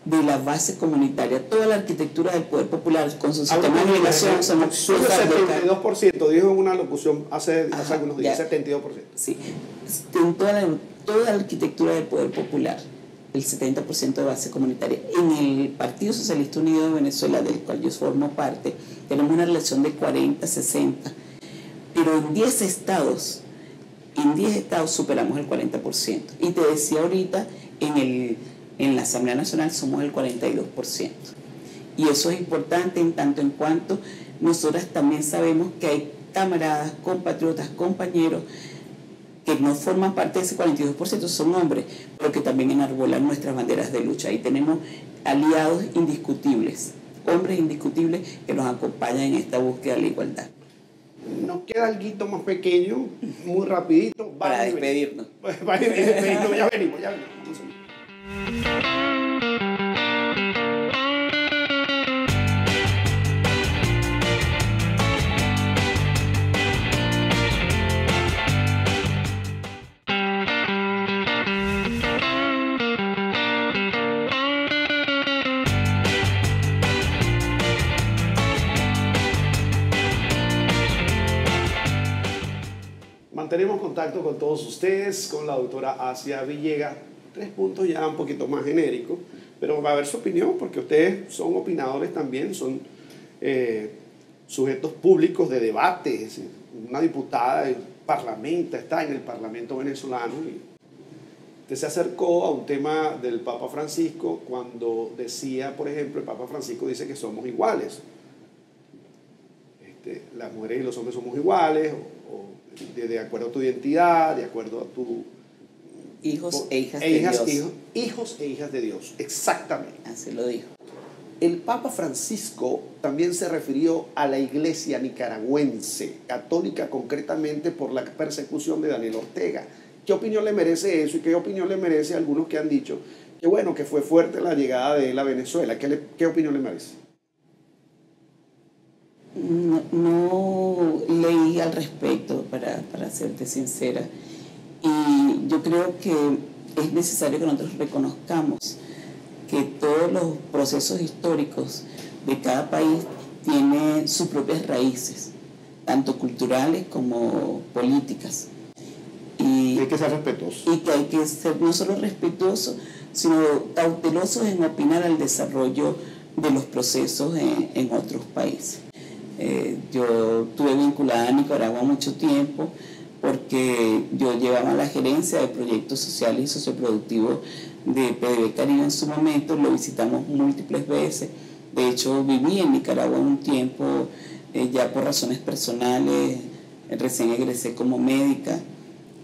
de la base comunitaria. Toda la arquitectura del poder popular, con su sistema de relación, somos el 72%, dijo en una locución hace algunos días, ya. 72%. Sí, en toda la arquitectura del poder popular, el 70% de base comunitaria. En el Partido Socialista Unido de Venezuela, del cual yo formo parte, tenemos una relación de 40-60%. Pero en 10 estados superamos el 40%. Y te decía ahorita, en la Asamblea Nacional somos el 42%. Y eso es importante en tanto en cuanto nosotras también sabemos que hay camaradas, compatriotas, compañeros que no forman parte de ese 42%, son hombres, pero que también enarbolan nuestras banderas de lucha. Y tenemos aliados indiscutibles, hombres indiscutibles que nos acompañan en esta búsqueda de la igualdad. Nos queda algo más pequeño, muy rapidito. Para despedirnos. Ya venimos. Mantenemos contacto con todos ustedes, con la doctora Asia Villegas. 3 puntos ya un poquito más genéricos, pero va a ver su opinión, porque ustedes son opinadores también, son sujetos públicos de debate. Una diputada del Parlamento está en el Parlamento venezolano y usted se acercó a un tema del Papa Francisco cuando decía, por ejemplo, el Papa Francisco dice que somos iguales. Las mujeres y los hombres somos iguales, de acuerdo a tu identidad, de acuerdo a tu... Hijos e hijas de Dios. Hijos e hijas de Dios, exactamente. Así lo dijo. El Papa Francisco también se refirió a la iglesia nicaragüense, católica concretamente, por la persecución de Daniel Ortega. ¿Qué opinión le merece eso y qué opinión le merece a algunos que han dicho que bueno, que fue fuerte la llegada de él a Venezuela? ¿Qué opinión le merece? No leí al respecto, para serte sincera. Y yo creo que es necesario que nosotros reconozcamos que todos los procesos históricos de cada país tienen sus propias raíces, tanto culturales como políticas. Y hay que ser respetuosos. Y que hay que ser no solo respetuosos, sino cautelosos en opinar al desarrollo de los procesos en otros países. Yo estuve vinculada a Nicaragua mucho tiempo porque yo llevaba la gerencia de proyectos sociales y socioproductivos de PDB Caribe en su momento, lo visitamos múltiples veces. De hecho, viví en Nicaragua un tiempo, ya por razones personales, recién egresé como médica.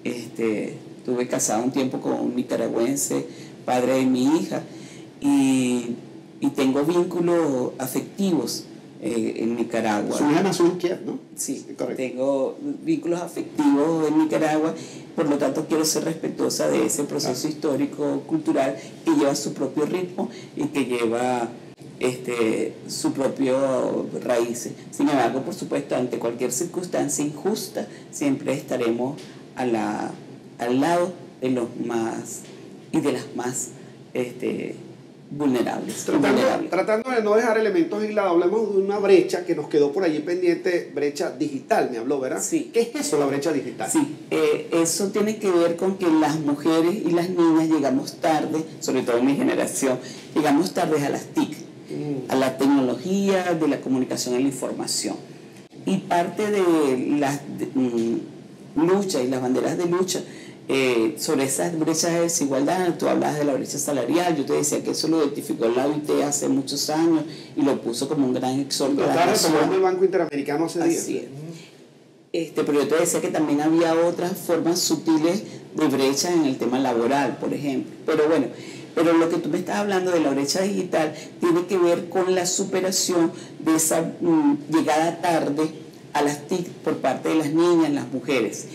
Estuve casada un tiempo con un nicaragüense, padre de mi hija, y tengo vínculos afectivos en Nicaragua. Su hija nació en Kiev, ¿no? Sí, correcto. Tengo vínculos afectivos en Nicaragua, por lo tanto quiero ser respetuosa de ese proceso histórico, cultural, que lleva su propio ritmo y que lleva su propio raíces. Sin embargo, por supuesto, ante cualquier circunstancia injusta, siempre estaremos al lado de los más y de las más vulnerables. Tratando de no dejar elementos aislados, hablamos de una brecha que nos quedó por allí pendiente, brecha digital, me habló, ¿verdad? Sí. ¿Qué es eso, la brecha digital? Sí, eso tiene que ver con que las mujeres y las niñas llegamos tarde, sobre todo en mi generación, llegamos tarde a las TIC, a la tecnología de la comunicación y la información. Y parte de las luchas y las banderas de lucha sobre esas brechas de desigualdad, tú hablabas de la brecha salarial, yo te decía que eso lo identificó la OIT hace muchos años y lo puso como un gran exhorto. Lo estaba retomando el Banco Interamericano hace días. Así es. Pero yo te decía que también había otras formas sutiles de brecha en el tema laboral, por ejemplo. Pero lo que tú me estás hablando de la brecha digital tiene que ver con la superación de esa llegada tarde a las TIC por parte de las niñas, las mujeres.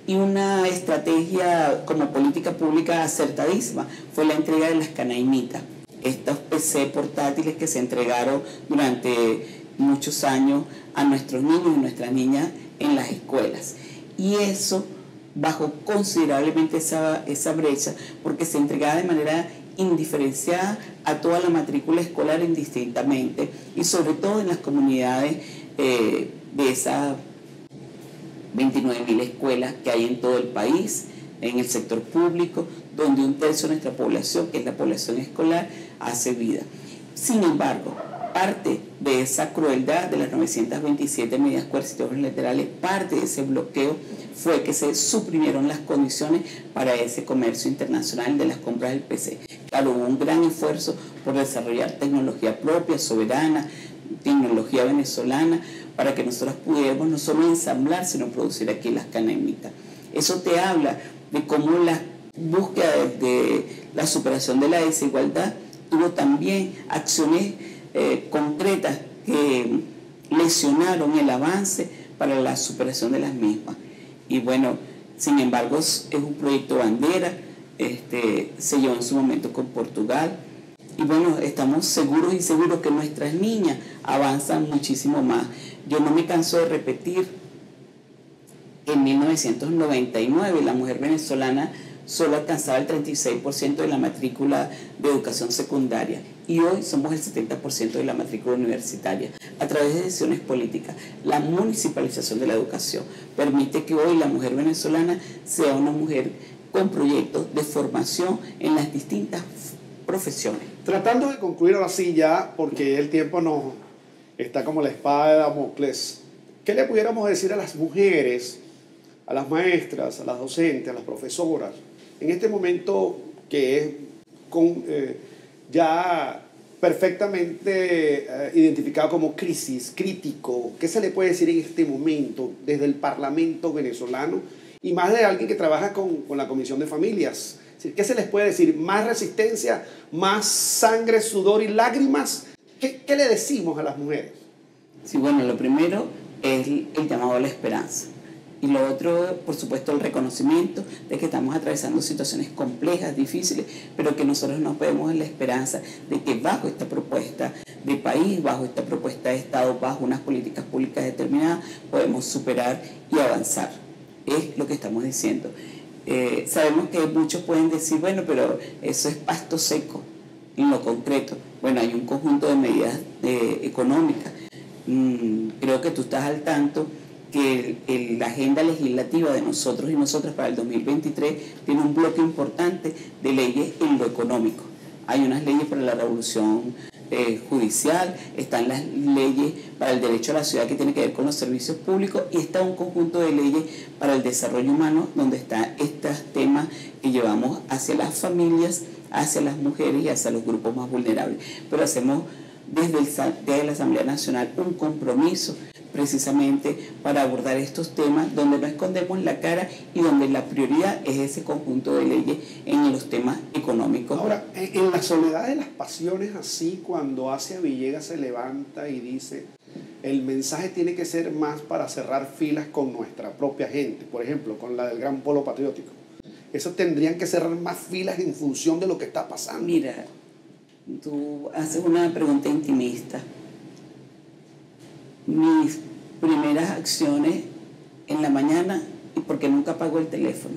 Y una estrategia como política pública acertadísima fue la entrega de las canaimitas, estos PC portátiles que se entregaron durante muchos años a nuestros niños y nuestras niñas en las escuelas. Y eso bajó considerablemente esa brecha porque se entregaba de manera indiferenciada a toda la matrícula escolar indistintamente y sobre todo en las comunidades de esas 29.000 escuelas que hay en todo el país, en el sector público, donde 1/3 de nuestra población, que es la población escolar, hace vida. Sin embargo, parte de esa crueldad de las 927 medidas coercitivas unilaterales, parte de ese bloqueo fue que se suprimieron las condiciones para ese comercio internacional de las compras del PC. Claro, hubo un gran esfuerzo por desarrollar tecnología propia, soberana, tecnología venezolana, para que nosotros pudiéramos no solo ensamblar, sino producir aquí las canaimitas. Eso te habla de cómo la búsqueda de la superación de la desigualdad tuvo también acciones concretas que lesionaron el avance para la superación de las mismas. Y bueno, sin embargo, es un proyecto bandera, se llevó en su momento con Portugal. Y bueno, estamos seguros y seguros que nuestras niñas avanzan muchísimo más. Yo no me canso de repetir que en 1999 la mujer venezolana solo alcanzaba el 36% de la matrícula de educación secundaria y hoy somos el 70% de la matrícula universitaria. A través de decisiones políticas, la municipalización de la educación permite que hoy la mujer venezolana sea una mujer con proyectos de formación en las distintas profesiones. Tratando de concluir ahora sí ya, porque el tiempo nos está como la espada de Damocles, ¿qué le pudiéramos decir a las mujeres, a las maestras, a las docentes, a las profesoras, en este momento que es ya perfectamente identificado como crisis, crítico? ¿Qué se le puede decir en este momento desde el Parlamento venezolano y más de alguien que trabaja con la Comisión de Familias? ¿Qué se les puede decir? ¿Más resistencia? ¿Más sangre, sudor y lágrimas? ¿Qué le decimos a las mujeres? Sí, bueno, lo primero es el llamado a la esperanza. Y lo otro, por supuesto, el reconocimiento de que estamos atravesando situaciones complejas, difíciles, pero que nosotros nos vemos en la esperanza de que bajo esta propuesta de país, bajo esta propuesta de Estado, bajo unas políticas públicas determinadas, podemos superar y avanzar. Es lo que estamos diciendo. Sabemos que muchos pueden decir, bueno, pero eso es pasto seco en lo concreto. Bueno, hay un conjunto de medidas económicas. Creo que tú estás al tanto que la agenda legislativa de nosotros y nosotras para el 2023 tiene un bloque importante de leyes en lo económico. Hay unas leyes para la revolución judicial, están las leyes para el derecho a la ciudad que tiene que ver con los servicios públicos, y está un conjunto de leyes para el desarrollo humano donde están estos temas que llevamos hacia las familias, hacia las mujeres y hacia los grupos más vulnerables. Pero hacemos desde la Asamblea Nacional un compromiso precisamente para abordar estos temas donde no escondemos la cara y donde la prioridad es ese conjunto de leyes en los temas económicos. Ahora, en la soledad de las pasiones, así cuando Asia Villegas se levanta y dice el mensaje tiene que ser más para cerrar filas con nuestra propia gente, por ejemplo, con la del Gran Polo Patriótico, eso tendrían que cerrar más filas en función de lo que está pasando. Mira, tú haces una pregunta intimista. Mis primeras acciones en la mañana, y porque nunca apago el teléfono,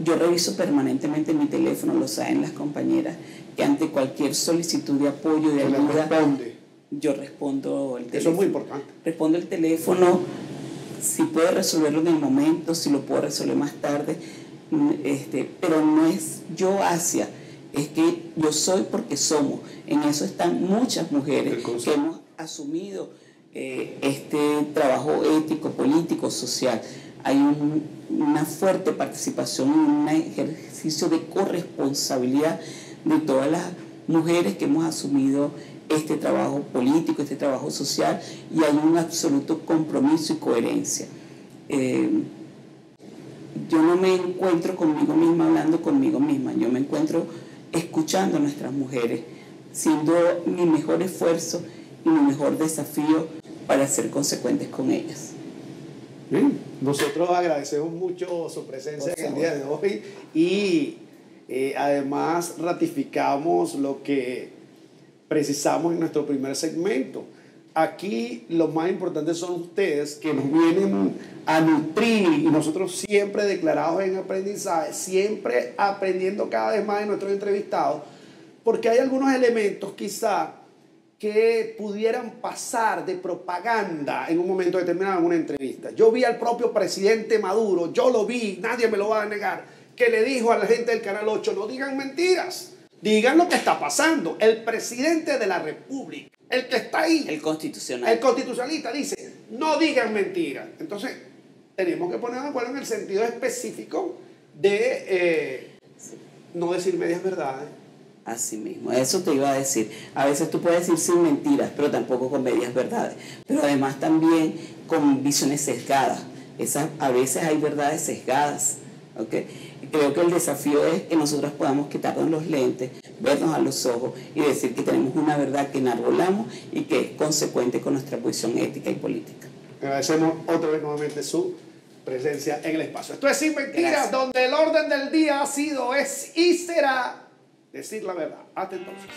yo reviso permanentemente mi teléfono, lo saben las compañeras, que ante cualquier solicitud de apoyo, de ayuda, yo respondo el teléfono. Eso es muy importante. Respondo el teléfono, si puedo resolverlo en el momento, si lo puedo resolver más tarde, pero no es yo hacia, es que yo soy porque somos. En eso están muchas mujeres que hemos asumido este trabajo ético, político, social. Hay una fuerte participación, un ejercicio de corresponsabilidad de todas las mujeres que hemos asumido este trabajo político, este trabajo social, y hay un absoluto compromiso y coherencia. Yo no me encuentro conmigo misma hablando conmigo misma, yo me encuentro escuchando a nuestras mujeres, siendo mi mejor esfuerzo y mi mejor desafío para ser consecuentes con ellas. Bien, nosotros agradecemos mucho su presencia en el día de hoy y además ratificamos lo que precisamos en nuestro primer segmento. Aquí lo más importante son ustedes que nos vienen a nutrir, y nosotros siempre declarados en aprendizaje, siempre aprendiendo cada vez más de nuestros entrevistados, porque hay algunos elementos quizá que pudieran pasar de propaganda en un momento determinado en una entrevista. Yo vi al propio presidente Maduro, yo lo vi, nadie me lo va a negar, que le dijo a la gente del Canal 8, no digan mentiras, digan lo que está pasando. El presidente de la República, el que está ahí, el constitucionalista dice, no digan mentiras. Entonces, tenemos que ponernos de acuerdo en el sentido específico de no decir medias verdades. Así mismo, eso te iba a decir. A veces tú puedes decir sin mentiras, pero tampoco con medias verdades. Pero además también con visiones sesgadas. A veces hay verdades sesgadas. ¿Okay? Creo que el desafío es que nosotros podamos quitarnos los lentes, vernos a los ojos y decir que tenemos una verdad que enarbolamos y que es consecuente con nuestra posición ética y política. Agradecemos otra vez nuevamente su presencia en el espacio. Esto es Sin Mentiras, gracias, donde el orden del día ha sido, es y será decir la verdad. Hasta entonces.